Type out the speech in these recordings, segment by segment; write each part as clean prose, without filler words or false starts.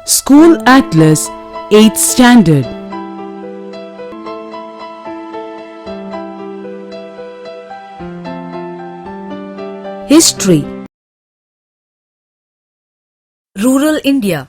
School Atlas 8th Standard. History. Rural India.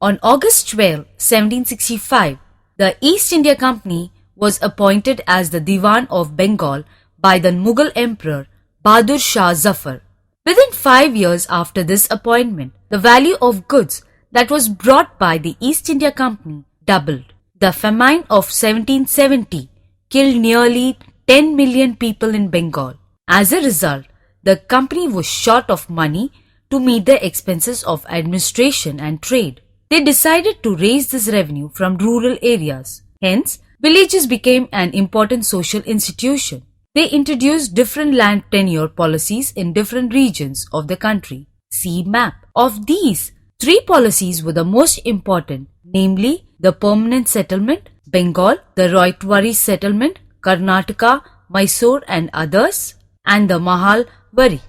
On August 12, 1765, the East India Company was appointed as the Diwan of Bengal by the Mughal Emperor Bahadur Shah Zafar. Within 5 years after this appointment, the value of goods that was brought by the East India Company doubled. The famine of 1770 killed nearly 10 million people in Bengal. As a result, the company was short of money to meet the expenses of administration and trade. They decided to raise this revenue from rural areas. Hence, villages became an important social institution. They introduced different land tenure policies in different regions of the country. See map. Of these, 3 policies were the most important, namely the permanent settlement, Bengal, the Roytwari settlement, Karnataka, Mysore and others, and the Mahalwari,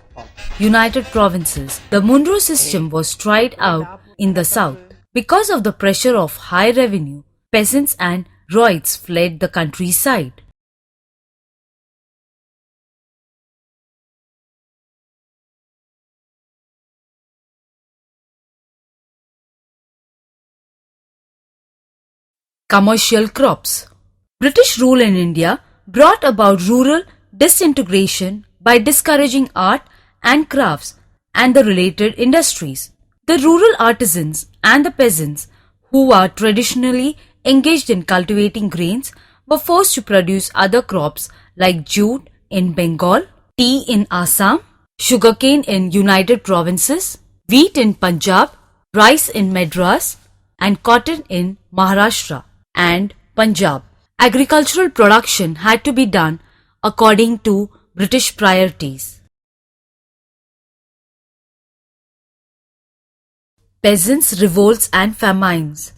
United Provinces. The Munro system was tried out in the south. Because of the pressure of high revenue, peasants and Royts fled the countryside. Commercial crops. British rule in India brought about rural disintegration by discouraging art and crafts and the related industries. The rural artisans and the peasants who are traditionally engaged in cultivating grains were forced to produce other crops like jute in Bengal, tea in Assam, sugarcane in United Provinces, wheat in Punjab, rice in Madras, and cotton in Maharashtra and Punjab. Agricultural production had to be done according to British priorities. Peasants' revolts and famines.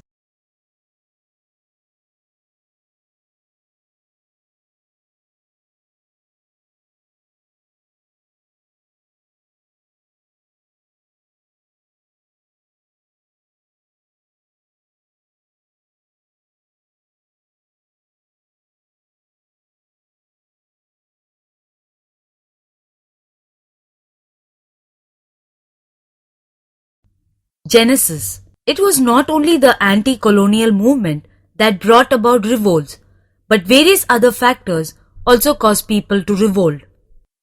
Genesis. It was not only the anti-colonial movement that brought about revolts, but various other factors also caused people to revolt.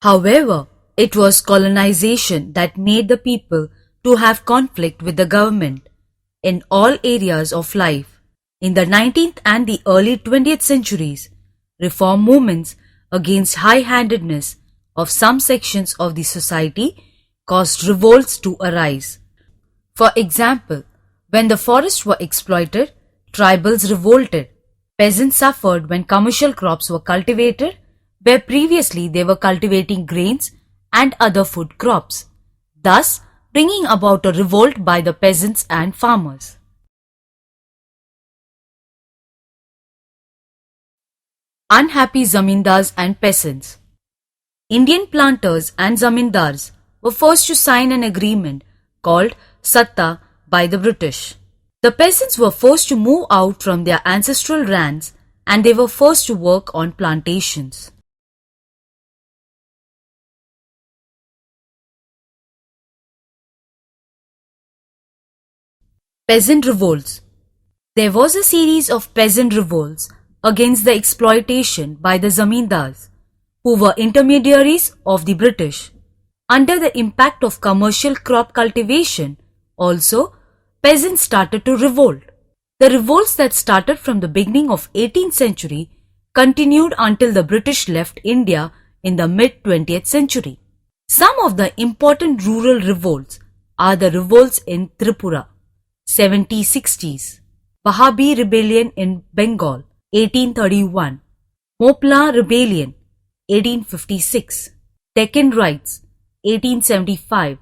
However, it was colonization that made the people to have conflict with the government in all areas of life. In the 19th and the early 20th centuries, reform movements against high-handedness of some sections of the society caused revolts to arise. For example, when the forests were exploited, tribals revolted. Peasants suffered when commercial crops were cultivated, where previously they were cultivating grains and other food crops, thus bringing about a revolt by the peasants and farmers. Unhappy zamindars and peasants. Indian planters and zamindars were forced to sign an agreement called Satta by the British. The peasants were forced to move out from their ancestral lands and they were forced to work on plantations. Peasant revolts. There was a series of peasant revolts against the exploitation by the zamindars, who were intermediaries of the British. Under the impact of commercial crop cultivation, also, peasants started to revolt. The revolts that started from the beginning of 18th century continued until the British left India in the mid-20th century. Some of the important rural revolts are the revolts in Tripura, 1760s, Bahabi Rebellion in Bengal, 1831, Mopla Rebellion, 1856, Deccan Riots, 1875,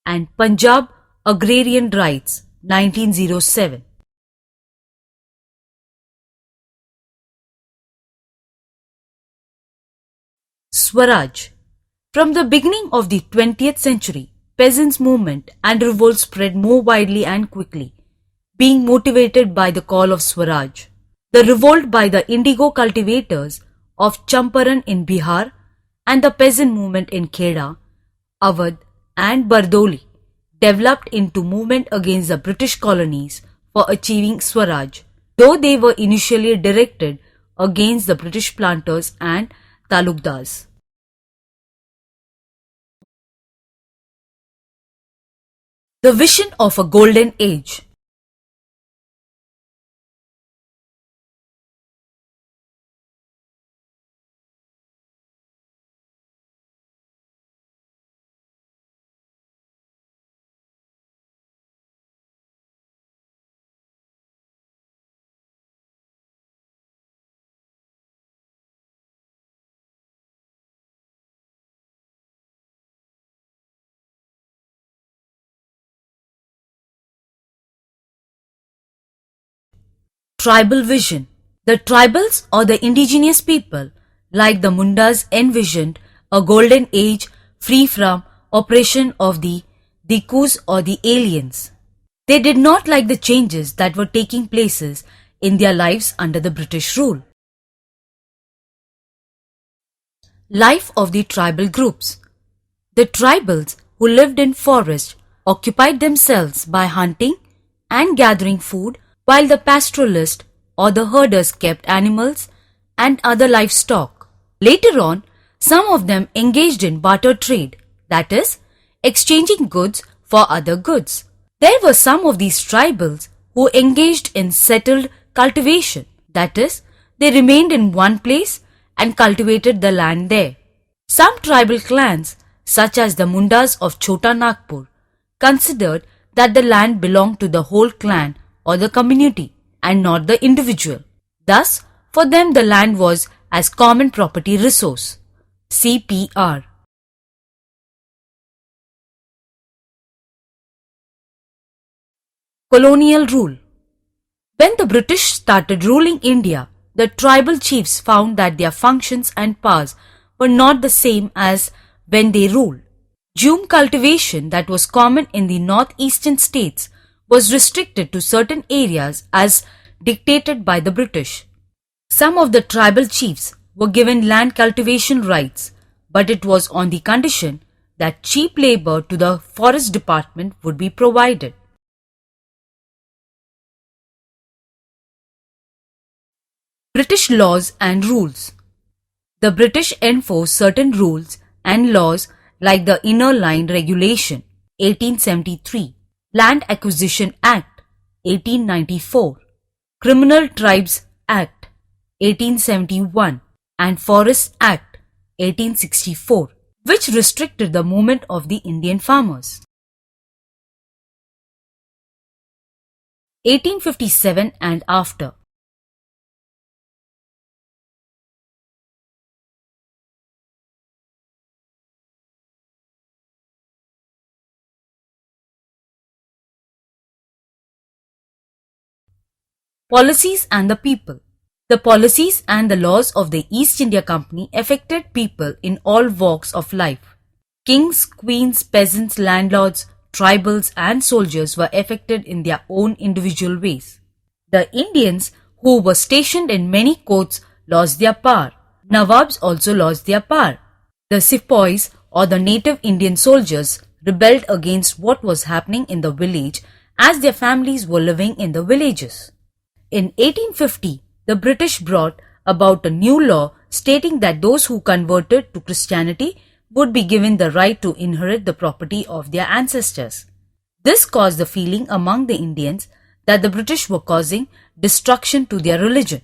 and Punjab Agrarian Riots, 1907. Swaraj. From the beginning of the 20th century, peasants' movement and revolt spread more widely and quickly, being motivated by the call of Swaraj. The revolt by the indigo cultivators of Champaran in Bihar and the peasant movement in Kheda, Awadh and Bardoli developed into movement against the British colonies for achieving Swaraj, though they were initially directed against the British planters and talukdars. The vision of a golden age. Tribal vision. The tribals or the indigenous people, like the Mundas, envisioned a golden age free from oppression of the Dikus or the aliens. They did not like the changes that were taking places in their lives under the British rule. Life of the tribal groups. The tribals who lived in forests occupied themselves by hunting and gathering food, while the pastoralists or the herders kept animals and other livestock. Later on, some of them engaged in barter trade, that is, exchanging goods for other goods. There were some of these tribals who engaged in settled cultivation, that is, they remained in one place and cultivated the land there. Some tribal clans, such as the Mundas of Chota Nagpur, considered that the land belonged to the whole clan or the community and not the individual. Thus, for them the land was as common property resource, CPR. Colonial rule. When the British started ruling India, the tribal chiefs found that their functions and powers were not the same as when they ruled. Jhum cultivation that was common in the northeastern states was restricted to certain areas as dictated by the British. Some of the tribal chiefs were given land cultivation rights, but it was on the condition that cheap labor to the forest department would be provided. British laws and rules. The British enforced certain rules and laws like the Inner Line Regulation, 1873, Land Acquisition Act, 1894, Criminal Tribes Act, 1871, and Forests Act, 1864, which restricted the movement of the Indian farmers. 1857 and after. Policies and the people. The policies and the laws of the East India Company affected people in all walks of life. Kings, queens, peasants, landlords, tribals and soldiers were affected in their own individual ways. The Indians who were stationed in many courts lost their power. Nawabs also lost their power. The sepoys or the native Indian soldiers rebelled against what was happening in the village as their families were living in the villages. In 1850, the British brought about a new law stating that those who converted to Christianity would be given the right to inherit the property of their ancestors. This caused the feeling among the Indians that the British were causing destruction to their religion.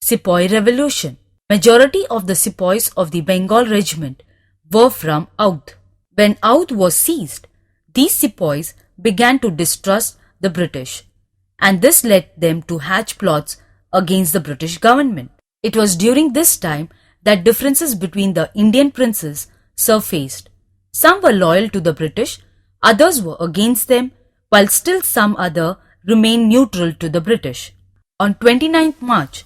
Sepoy Revolution. Majority of the sepoys of the Bengal regiment were from Oudh. When Oudh was seized, these sepoys began to distrust the British, and this led them to hatch plots against the British government. It was during this time that differences between the Indian princes surfaced. Some were loyal to the British, others were against them, while still some other remained neutral to the British. On 29th March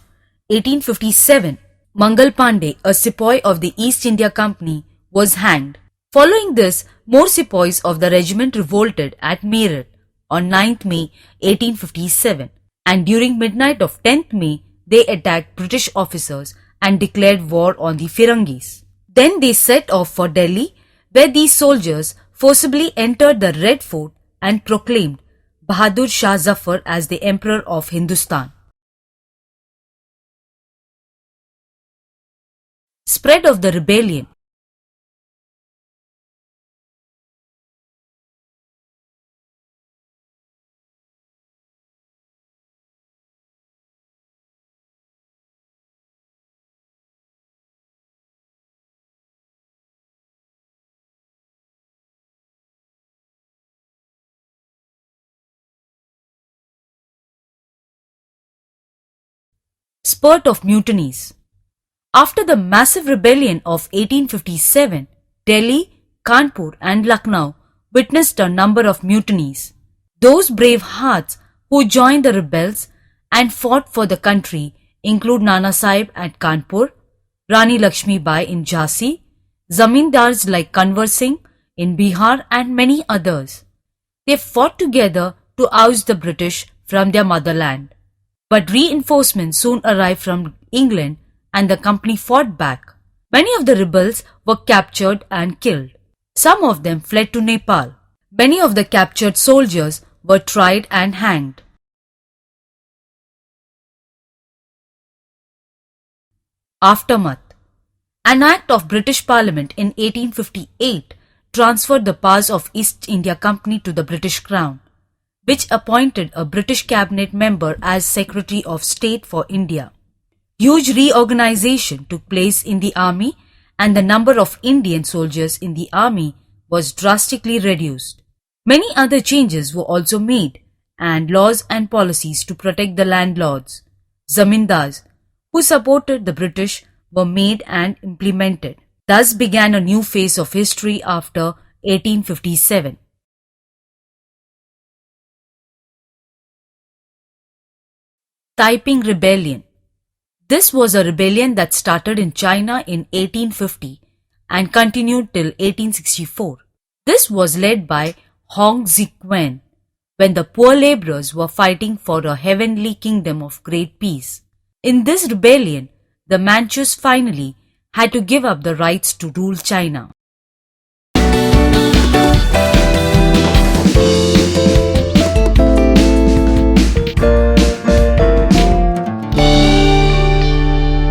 1857, Mangal Pandey, a sepoy of the East India Company, was hanged. Following this, more sepoys of the regiment revolted at Meerut on 9th May 1857, and during midnight of 10th May, they attacked British officers and declared war on the Firangis. Then they set off for Delhi, where these soldiers forcibly entered the Red Fort and proclaimed Bahadur Shah Zafar as the Emperor of Hindustan. Spread of the rebellion. Spurt of mutinies. After the massive rebellion of 1857, Delhi, Kanpur and Lucknow witnessed a number of mutinies. Those brave hearts who joined the rebels and fought for the country include Nana Sahib at Kanpur, Rani Lakshmi Bai in Jhansi, zamindars like Kanwar Singh in Bihar and many others. They fought together to oust the British from their motherland. But reinforcements soon arrived from England and the company fought back. Many of the rebels were captured and killed. Some of them fled to Nepal. Many of the captured soldiers were tried and hanged. Aftermath. An act of British Parliament in 1858 transferred the powers of East India Company to the British Crown, which appointed a British cabinet member as Secretary of State for India. Huge reorganization took place in the army and the number of Indian soldiers in the army was drastically reduced. Many other changes were also made and laws and policies to protect the landlords, zamindars, who supported the British were made and implemented. Thus began a new phase of history after 1857. Taiping Rebellion. This was a rebellion that started in China in 1850 and continued till 1864. This was led by Hong Xiuquan when the poor laborers were fighting for a heavenly kingdom of great peace. In this rebellion, the Manchus finally had to give up the rights to rule China.